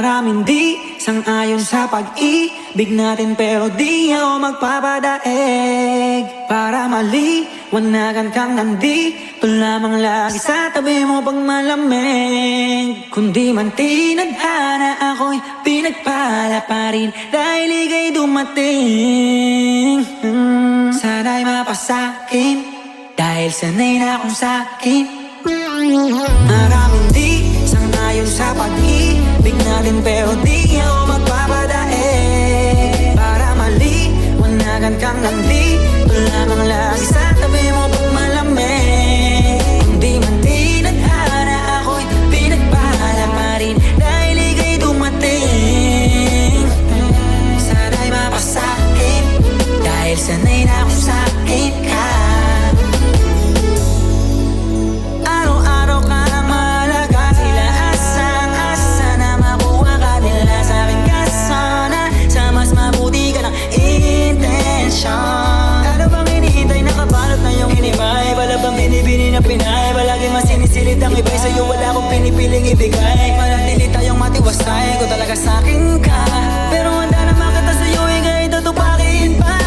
Maraming di sang-ayon sa pag-ibig natin, pero di ako magpapadaig. Para maliwanagan kang nandito lamang lagi sa tabi mo pag malamig. Kundi man tinadhana ako'y pinagpala pa rin dahil ika'y dumating. Sana'y mapasakin dahil sanay na akong sakin. Maraming di sang-ayon sa pag-ibig natin, pero di ako magpapadaig. Para maliwanagan kang nandito lamang lagi sa tabi mo pag malamig. Hindi man tinadhana ako'y pinagpala pa rin dahil ika'y dumating. Sana'y mapasakin dahil sanay na akong sakin ka. Ano bang hinihintay, nakabalot na yung hinimay? Wala bang binibini na Pinay? Palagi masinisilid ang iba'y sa'yo, wala akong pinipiling ibigay. Manatili tayong matiwasay, ko talaga sa'kin ka. Pero handa na makita sa'yo, ika'y tutupakin pa.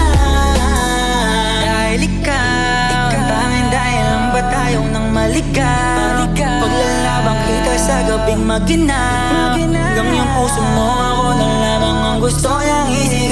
Dahil ikaw, ang tanging dahilan lang ba tayong nang maligaw? Paglalabang kita sa gabing maginaw, hanggang yung puso mo, ako na lamang ang gusto niyang isip.